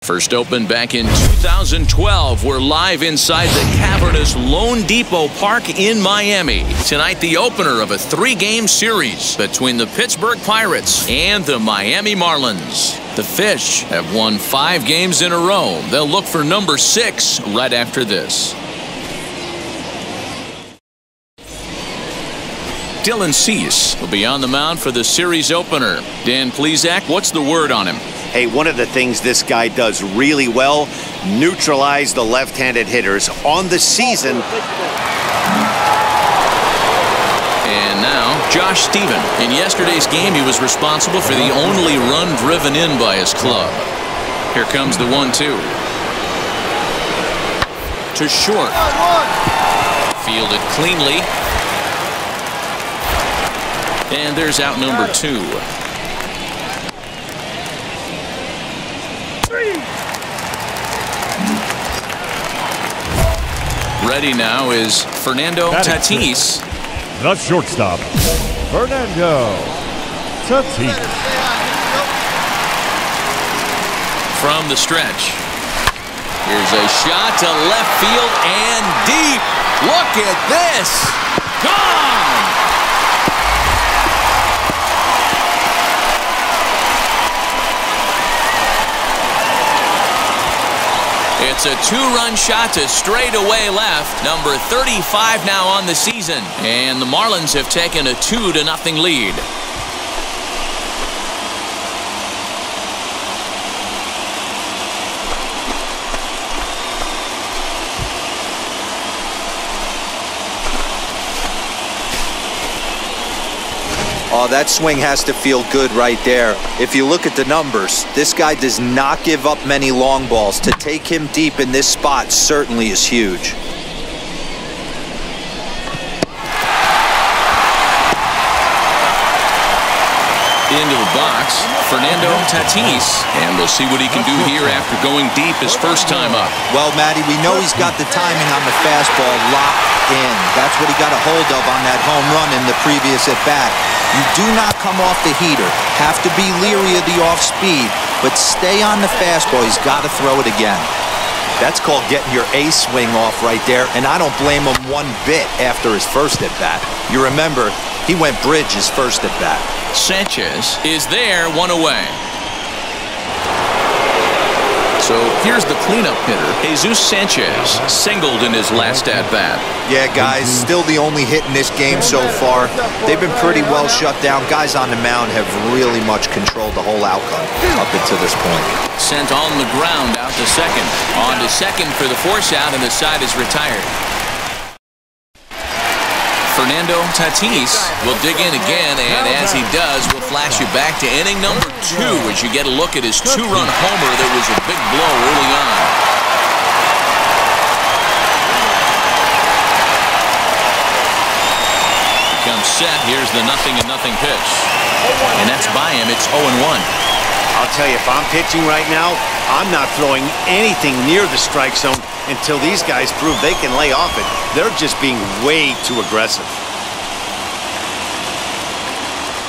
First opened back in 2012. We're live inside the cavernous Lone Depot Park in Miami. Tonight, the opener of a 3-game series between the Pittsburgh Pirates and the Miami Marlins. The Fish have won 5 games in a row. They'll look for number 6 right after this. Dylan Cease will be on the mound for the series opener. Dan Plesac, what's the word on him? Hey, one of the things this guy does really well, neutralize the left-handed hitters on the season. And now, Josh Stephen. In yesterday's game, he was responsible for the only run driven in by his club. Here comes the 1-2. To short. Fielded cleanly. And there's out number 2. Ready now is Fernando Tatis. The shortstop, Fernando Tatís. From the stretch. Here's a shot to left field and deep. Look at this. Gone. It's a 2-run shot to straightaway left. Number 35 now on the season. And the Marlins have taken a 2-0 lead. Oh, that swing has to feel good right there. If you look at the numbers, this guy does not give up many long balls. To take him deep in this spot certainly is huge. Into the box, Fernando Tatis, and we'll see what he can do here after going deep his first time up. Well, Matty, we know he's got the timing on the fastball locked in. That's what he got a hold of on that home run in the previous at-bat. You do not come off the heater. Have to be leery of the off-speed, but stay on the fastball. He's got to throw it again. That's called getting your ace swing off right there, and I don't blame him one bit after his first at-bat. You remember, he went bridge his first at-bat. Sanchez is there, 1 away. So here's the cleanup hitter, Jesus Sanchez, singled in his last at-bat. Yeah, guys, still the only hit in this game so far. They've been pretty well shut down. Guys on the mound have really much controlled the whole outcome up until this point. Sent on the ground out to second. On to second for the force out, and the side is retired. Fernando Tatis will dig in again, and as he does, we'll flash you back to inning number 2 as you get a look at his 2-run homer that was a big blow early on. Comes set. Here's the 0-0 pitch. And that's by him. It's 0-1. I'll tell you, if I'm pitching right now, I'm not throwing anything near the strike zone until these guys prove they can lay off it. They're just being way too aggressive.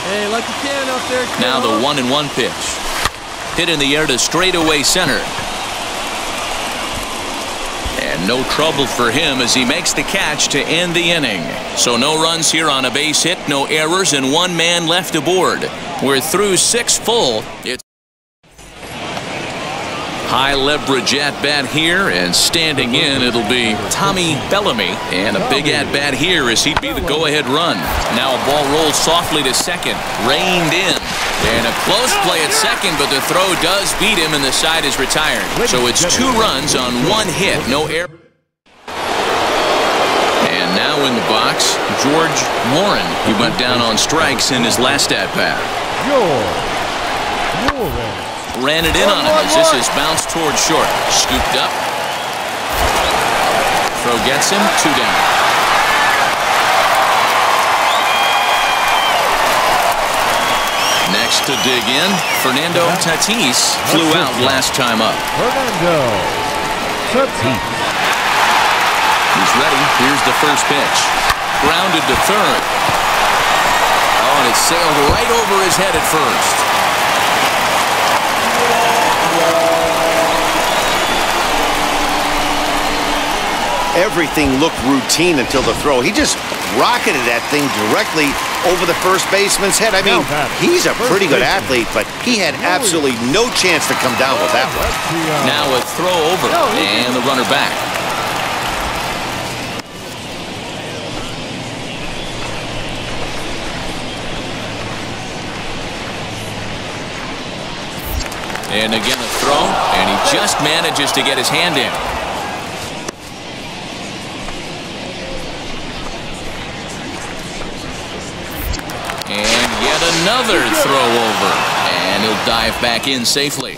Hey, like you can up there. Now the 1-1 pitch. Hit in the air to straightaway center. And no trouble for him as he makes the catch to end the inning. So no runs here on a base hit, no errors, and 1 man left aboard. We're through 6 full. It's high leverage at-bat here, and standing in, it'll be Tommy Bellamy. And a big at-bat here as he'd be the go-ahead run. Now a ball rolls softly to second, reined in. And a close play at second, but the throw does beat him, and the side is retired. So it's 2 runs on 1 hit, no error. And now in the box, George Moran. He went down on strikes in his last at-bat. Ran it in on him as this is bounced towards short. Scooped up. Throw gets him. 2 down. Next to dig in, Fernando Tatis flew out last time up. Fernando Tatís. He's ready. Here's the first pitch. Grounded to third. Oh, and it sailed right over his head at first. everything looked routine until the throw. He just rocketed that thing directly over the first baseman's head. I mean, he's a pretty good athlete, but he had absolutely no chance to come down with that one. Now a throw over, and the runner back. And again a throw, and he just manages to get his hand in. And yet another throw over, and he'll dive back in safely.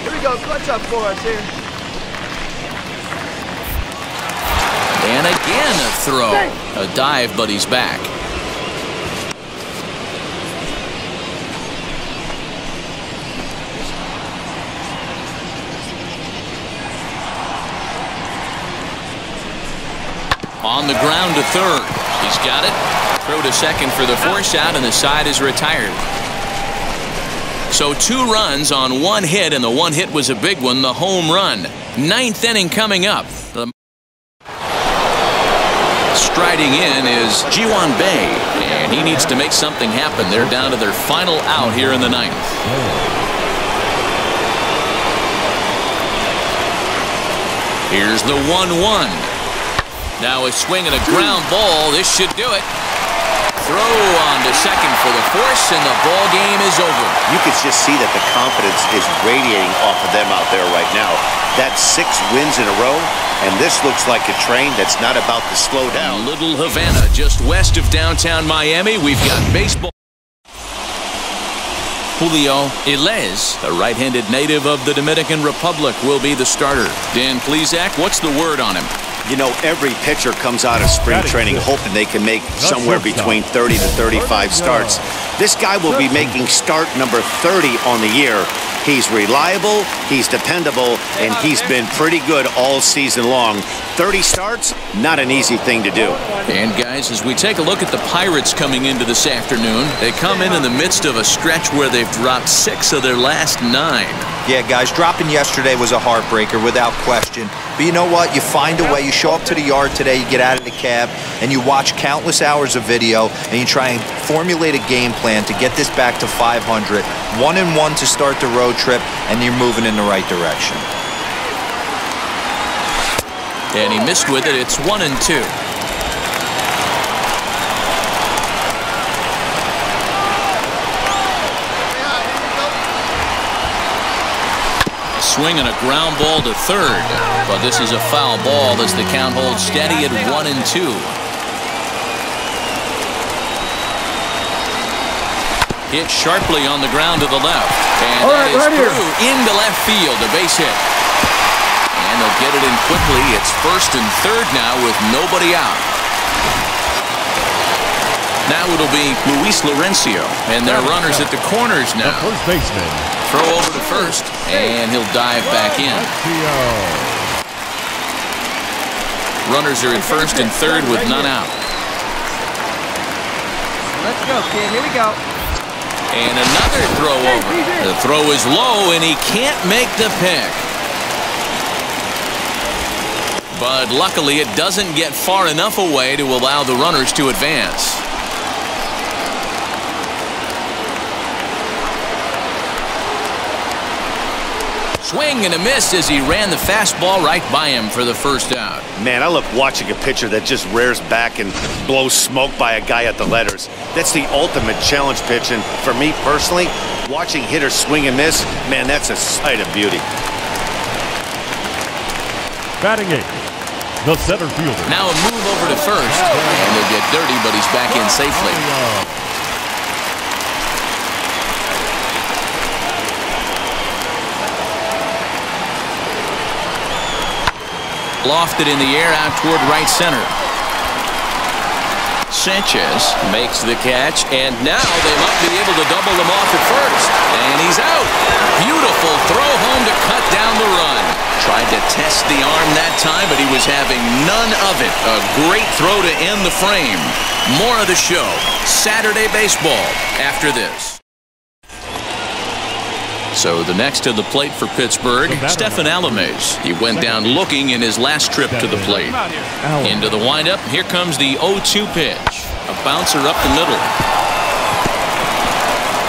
Here we go, clutch up for us here. And again a throw. A dive, but he's back. On the ground to third. He's got it. Throw to second for the force out, and the side is retired. So 2 runs on 1 hit, and the 1 hit was a big one, the home run. 9th inning coming up. Striding in is Jiwan Bay, and he needs to make something happen. They're down to their final out here in the 9th. Here's the 1-1. Now a swing and a ground ball. This should do it. Throw on to second for the force, and the ball game is over. You can just see that the confidence is radiating off of them out there right now. That's 6 wins in a row, and this looks like a train that's not about to slow down. Little Havana, just west of downtown Miami. We've got baseball. Julio Iles, a right-handed native of the Dominican Republic, will be the starter. Dan Plesac, what's the word on him? You know, every pitcher comes out of spring training hoping they can make somewhere between 30 to 35 starts. This guy will be making start number 30 on the year. He's reliable, he's dependable, and he's been pretty good all season long. 30 starts, not an easy thing to do. And guys, as we take a look at the Pirates coming into this afternoon, they come in the midst of a stretch where they've dropped 6 of their last 9. Yeah, guys, dropping yesterday was a heartbreaker without question. But you know what? You find a way. You show up to the yard today, you get out of the cab, and you watch countless hours of video, and you try and formulate a game plan to get this back to 500. 1-1 to start the road trip, and you're moving in the right direction. And he missed with it. It's 1-2. Swing and a ground ball to third, but this is a foul ball as the count holds steady at 1-2. Hit sharply on the ground to the left, and that is through into left field, a base hit. And they'll get it in quickly. It's 1st and 3rd now with nobody out. Now it'll be Luis Laurencio, and they're runners at the corners now. The first baseman. Throw over to first, and he'll dive back in. Runners are at 1st and 3rd with none out. Let's go, kid. Here we go. And another throw over. The throw is low, and he can't make the pick. But luckily, it doesn't get far enough away to allow the runners to advance. Swing and a miss as he ran the fastball right by him for the first out. Man, I love watching a pitcher that just rears back and blows smoke by a guy at the letters. That's the ultimate challenge pitch, and for me personally, watching hitters swing and miss, man, that's a sight of beauty. Batting 8, the center fielder. Now a move over to first, and he'll get dirty, but he's back in safely. Lofted in the air out toward right center. Sanchez makes the catch, and now they might be able to double them off at first. And he's out. Beautiful throw home to cut down the run. Tried to test the arm that time, but he was having none of it. A great throw to end the frame. More of the show. Saturday baseball after this. So the next to the plate for Pittsburgh, Stephen Alames. He went down looking in his last trip to the plate. Into the windup, here comes the 0-2 pitch. A bouncer up the middle.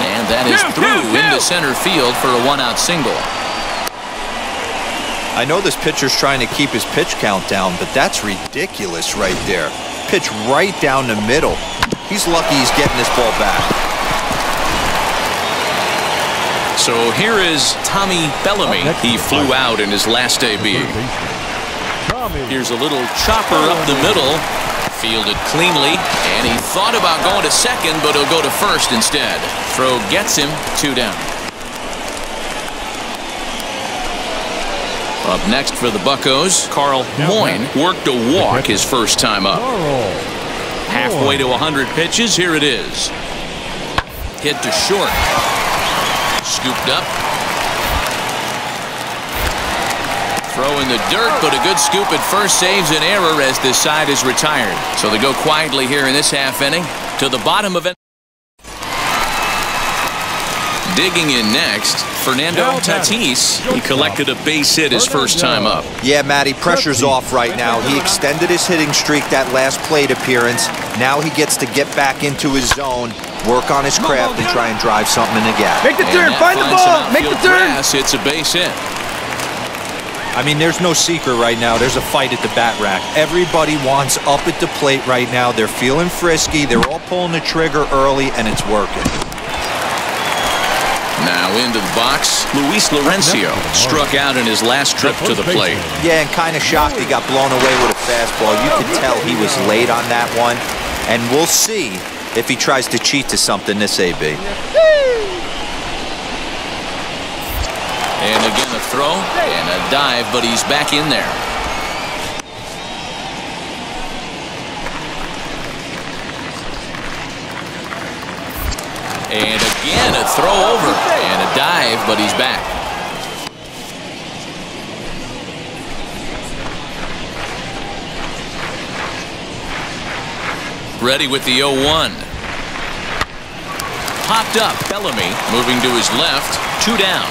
And that is through into center field for a one-out single. I know this pitcher's trying to keep his pitch count down, but that's ridiculous right there. Pitch right down the middle. He's lucky he's getting this ball back. So here is Tommy Bellamy. He flew out in his last AB. Here's a little chopper up the middle. Fielded cleanly, and he thought about going to second, but he'll go to first instead. Throw gets him, 2 down. Up next for the Buccos, Carl Moyne worked a walk his first time up. Halfway to 100 pitches, here it is. Hit to short. Scooped up. Throw in the dirt, but a good scoop at first saves an error as this side is retired. So they go quietly here in this half inning to the bottom of it. Digging in next, Fernando Tatis. He collected a base hit his first time up. Yeah, Matty, pressure's off right now. He extended his hitting streak that last plate appearance. Now he gets to get back into his zone, work on his craft, and try and drive something in the gap. Make the turn, find the ball, make the turn. It's a base hit. I mean, there's no secret right now. There's a fight at the bat rack. Everybody wants up at the plate right now. They're feeling frisky. They're all pulling the trigger early, and it's working. Now into the box, Luis Lorenzo struck out in his last trip to the plate. Yeah, and kind of shocked he got blown away with a fastball. You could tell he was late on that one. And we'll see if he tries to cheat to something this AB. And again a throw and a dive, but he's back in there. And again a throw over and a dive, but he's back. Ready with the 0-1. Popped up, Bellamy moving to his left, 2 down.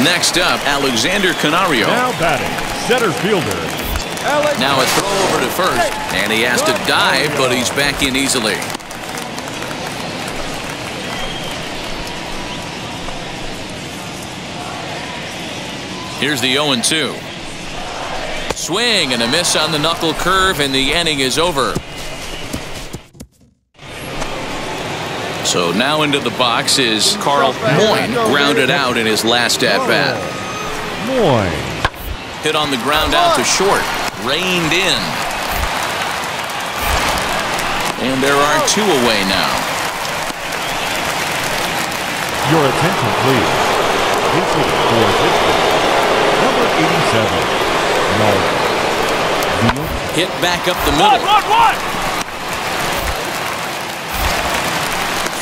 Next up, Alexander Canario. Now batting, center fielder. Now a throw over to first, and he has to dive, but he's back in easily. Here's the 0-2. Swing and a miss on the knuckle curve, and the inning is over. So now into the box is Carl Moyne, grounded out in his last at-bat. Moyne. Hit on the ground out to short. Reined in. And there are 2 away now. Your attention, please. Pitching for Pittsburgh, number 87, Hit back up the middle.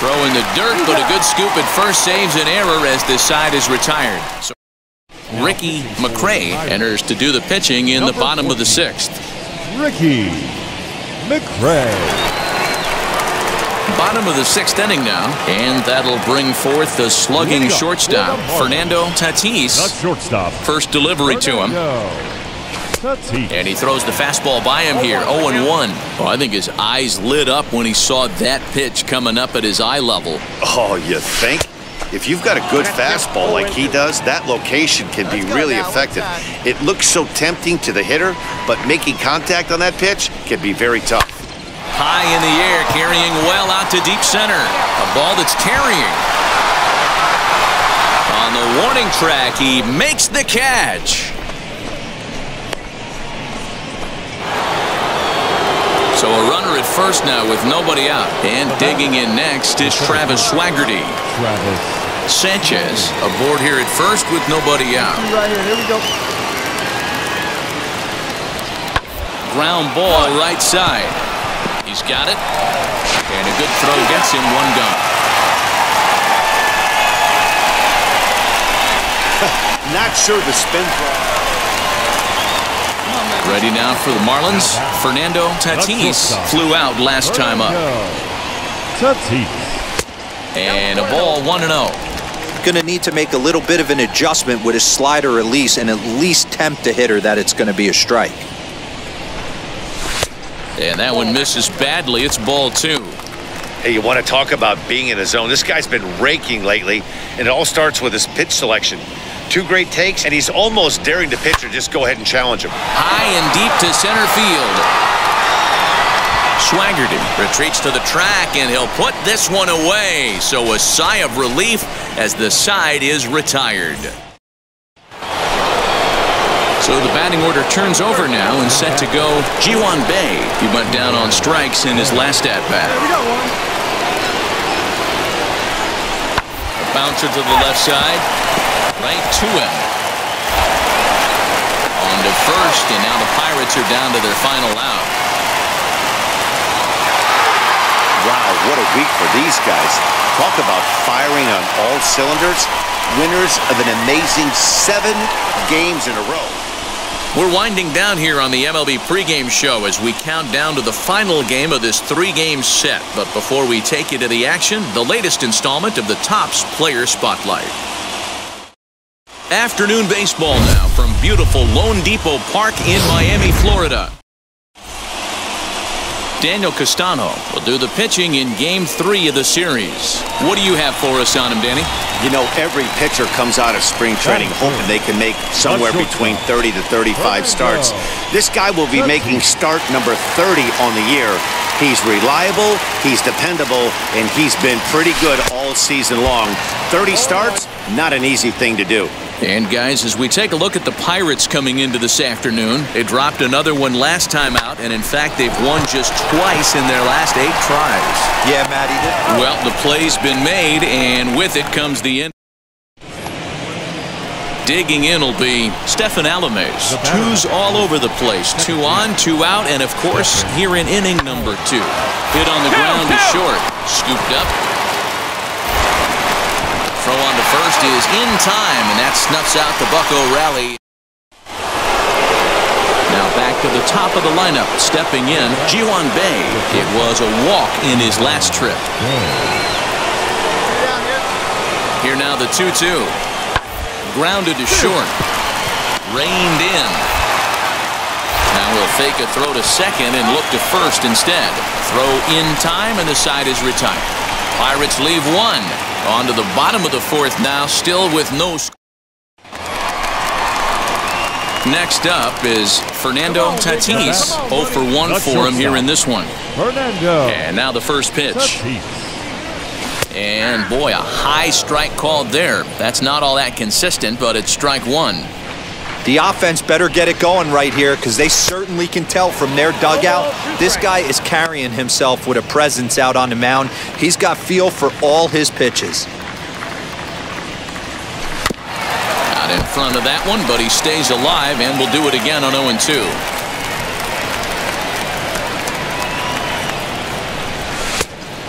Throw in the dirt, but a good scoop at first saves an error as this side is retired. So Ricky McRae enters to do the pitching in the bottom of the 6th. Ricky McRae. Bottom of the 6th inning now, and that'll bring forth the slugging shortstop, Fernando Tatis. Shortstop. First delivery to him. And he throws the fastball by him here, 0-1. Oh, I think his eyes lit up when he saw that pitch coming up at his eye level. Oh, you think? If you've got a good fastball like he does, that location can be really effective. It looks so tempting to the hitter, but making contact on that pitch can be very tough. High in the air, carrying well out to deep center. A ball that's carrying. On the warning track, he makes the catch. So a runner at first now with nobody out. And digging in next is Travis Swaggerty. Sanchez aboard here at first with nobody out. Right here, here we go. Ground ball right side. He's got it. And a good throw gets him 1 gone. Not sure the spin throw. Come on, man. Ready now for the Marlins. Fernando Tatis flew out last time up. Tatis. And a ball 1-0. Going to need to make a little bit of an adjustment with his slider release and at least tempt the hitter that it's going to be a strike. And that one misses badly. It's ball 2. Hey, you want to talk about being in the zone? This guy's been raking lately, and it all starts with his pitch selection. 2 great takes, and he's almost daring the pitcher just go ahead and challenge him. High and deep to center field. Swaggerty retreats to the track, and he'll put this one away. So a sigh of relief as the side is retired. So the batting order turns over now and set to go Ji-hwan Bae. He went down on strikes in his last at-bat. A bouncer to the left side. Right to him. On to first, and now the Pirates are down to their final out. Wow, what a week for these guys. Talk about firing on all cylinders. Winners of an amazing 7 games in a row. We're winding down here on the MLB pregame show as we count down to the final game of this 3-game set. But before we take you to the action, the latest installment of the Topps Player Spotlight. Afternoon baseball now from beautiful Lone Depot Park in Miami, Florida. Daniel Castano will do the pitching in Game 3 of the series. What do you have for us on him, Danny? You know, every pitcher comes out of spring training hoping they can make somewhere between 30 to 35 starts. This guy will be making start number 30 on the year. He's reliable, he's dependable, and he's been pretty good all season long. 30 starts, not an easy thing to do. And guys, as we take a look at the Pirates coming into this afternoon, they dropped another one last time out, and in fact they've won just twice in their last 8 tries. Yeah, Matt, he did. Well, the play's been made, and with it comes the end. Digging in will be Stephen Alames. 2s all over the place. 2 on, 2 out, and of course here in inning number 2. Hit on the ground is short. Scooped up. Throw on to first is in time, and that snuffs out the Bucco rally. Now back to the top of the lineup. Stepping in, Ji-hwan Bae. It was a walk in his last trip. Here now the 2-2. Grounded to short. Reined in. Now we'll fake a throw to second and look to first instead. Throw in time, and the side is retired. Pirates leave 1. On to the bottom of the 4th now, still with no score. Next up is Fernando Tatis. 0 for 1 for him here in this one. And now the first pitch. And boy, a high strike called there. That's not all that consistent, but it's strike 1. The offense better get it going right here because they certainly can tell from their dugout. This guy is carrying himself with a presence out on the mound. He's got feel for all his pitches. Out in front of that one, but he stays alive and will do it again on 0-2.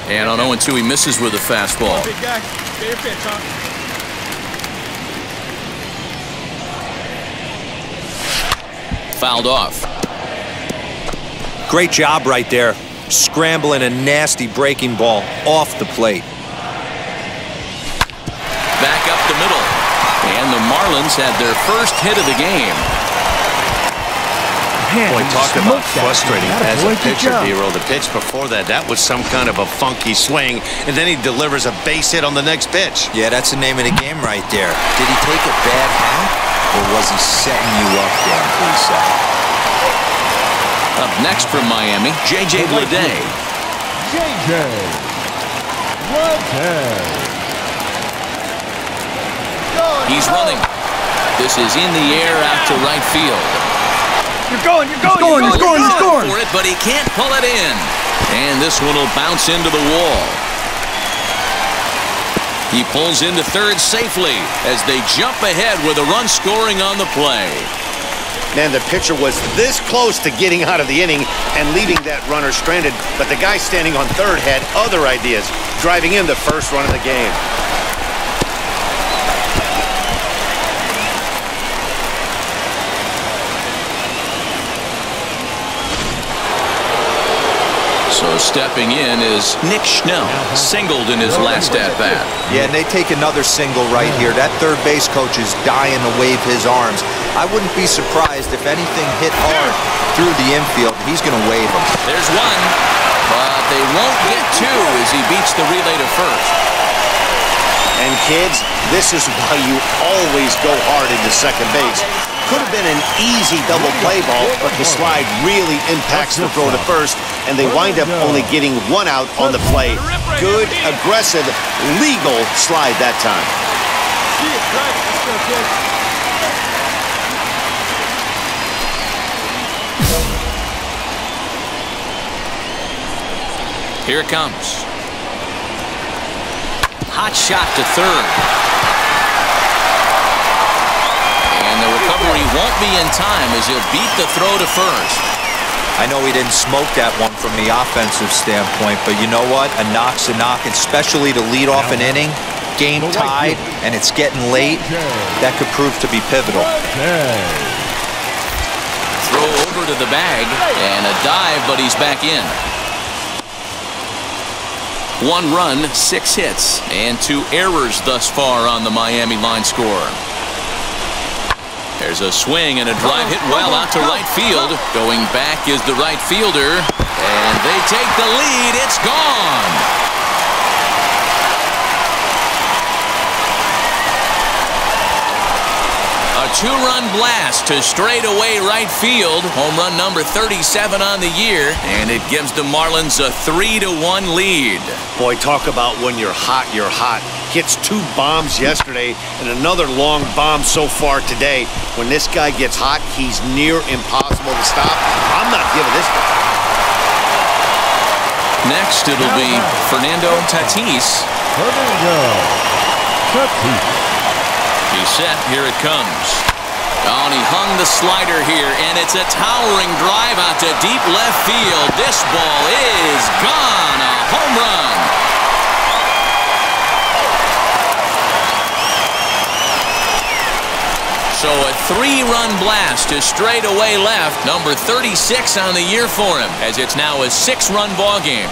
And on 0-2, he misses with a fastball. Fouled off. Great job right there. Scrambling a nasty breaking ball off the plate. Back up the middle. And the Marlins had their first hit of the game. Boy, talk about frustrating as a pitcher, Hero. The pitch before that was some kind of a funky swing, and then he delivers a base hit on the next pitch. Yeah, that's the name of the game right there. Did he take a bad hat, or was he setting you up there until he said it? Up next from Miami, J.J. Bleday. J.J. Bleday. He's running. This is in the air out to right field. You're going, you're scoring. For it, but he can't pull it in. And this one will bounce into the wall. He pulls into third safely as they jump ahead with a run scoring on the play. Man, the pitcher was this close to getting out of the inning and leaving that runner stranded, but the guy standing on third had other ideas, driving in the first run of the game. So stepping in is Nick Schnell, singled in his last at-bat. Yeah, and they take another single right here. That third base coach is dying to wave his arms. I wouldn't be surprised if anything hit hard through the infield. He's going to wave them. There's one, but they won't get two as he beats the relay to first. And kids, this is why you always go hard into second base. Could have been an easy double play ball, but the slide really impacts the throw to first, and they wind up only getting one out on the play. Good, aggressive, legal slide that time. Here it comes. Hot shot to third. And the recovery won't be in time as he'll beat the throw to first. I know he didn't smoke that one from the offensive standpoint, but you know what? A knock's a knock, especially to lead off an inning, game tied, and it's getting late. That could prove to be pivotal. Throw over to the bag, and a dive, but he's back in. 1 run, 6 hits, and 2 errors thus far on the Miami line score. There's a swing and a drive hit well out to right field. Going back is the right fielder, and they take the lead. It's gone. A 2-run blast to straightaway right field. Home run number 37 on the year, and it gives the Marlins a 3-1 lead. Boy, talk about when you're hot, you're hot. Hits 2 bombs yesterday and another long bomb so far today. When this guy gets hot, he's near impossible to stop. I'm not giving this guy. Next, it'll be Fernando Tatis. He's set. Here it comes. Oh, and he hung the slider here, and it's a towering drive out to deep left field. This ball is gone. A home run. So a 3-run blast to straightaway left. Number 36 on the year for him, as it's now a 6-run ball game.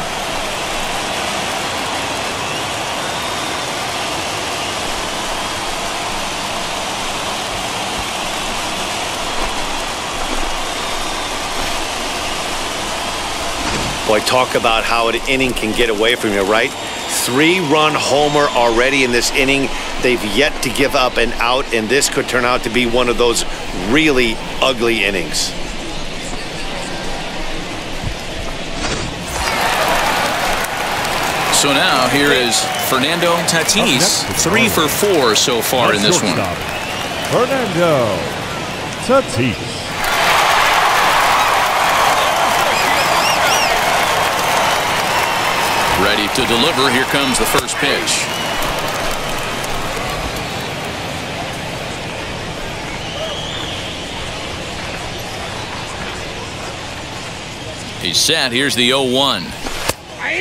Boy, talk about how an inning can get away from you, right? 3-run homer already in this inning. They've yet to give up an out, and this could turn out to be one of those really ugly innings. So now here is Fernando Tatis, 3 for 4 so far in this one. Fernando Tatis. Ready to deliver. Here comes the first pitch. He's set. Here's the 0-1.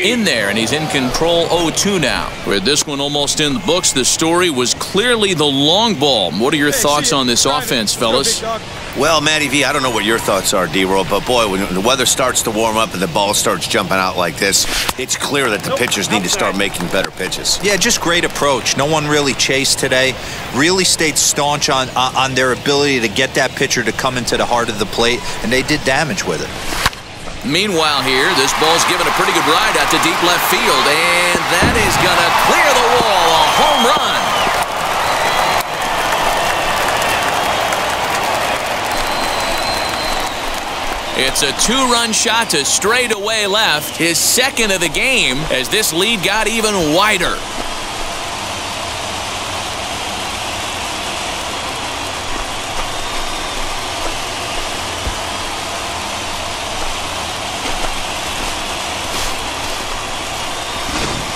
In there, and he's in control. 0-2 now. With this one almost in the books, the story was clearly the long ball. What are your thoughts on this offense, fellas? Well, Matty V, I don't know what your thoughts are, D-Roll, but boy, when the weather starts to warm up and the ball starts jumping out like this, it's clear that the pitchers need to start making better pitches. Yeah, just great approach. No one really chased today. Really stayed staunch on their ability to get that pitcher to come into the heart of the plate, and they did damage with it. Meanwhile here, this ball's given a pretty good ride out to deep left field, and that is going to clear the wall. A home run. It's a 2-run shot to straightaway left, his second of the game, as this lead got even wider.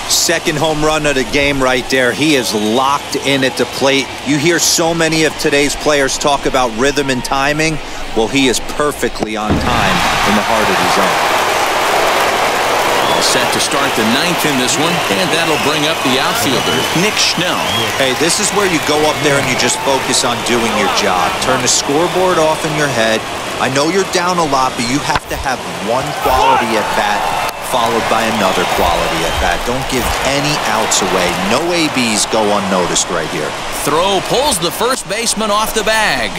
Second home run of the game right there. He is locked in at the plate. You hear so many of today's players talk about rhythm and timing. Well, he is perfectly on time in the heart of the zone. All set to start the 9th in this one, and that'll bring up the outfielder, Nick Schnell. Hey, this is where you go up there and you just focus on doing your job. Turn the scoreboard off in your head. I know you're down a lot, but you have to have one quality at bat. followed by another quality at bat. Don't give any outs away. No ABs go unnoticed right here. Throw pulls the first baseman off the bag.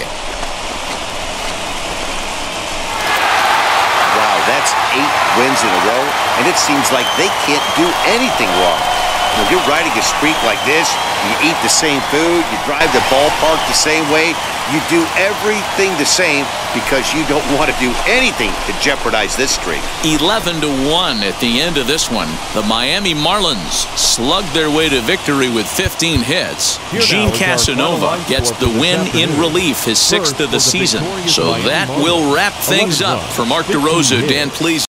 Wow, that's 8 wins in a row, and it seems like they can't do anything wrong. When you're riding a streak like this, you eat the same food, you drive the ballpark the same way, you do everything the same because you don't want to do anything to jeopardize this streak. 11-1 at the end of this one. The Miami Marlins slugged their way to victory with 15 hits. Gene Casanova gets the win in relief, his 6th of the season. So that will wrap things up. For Mark DeRosa, Dan Please.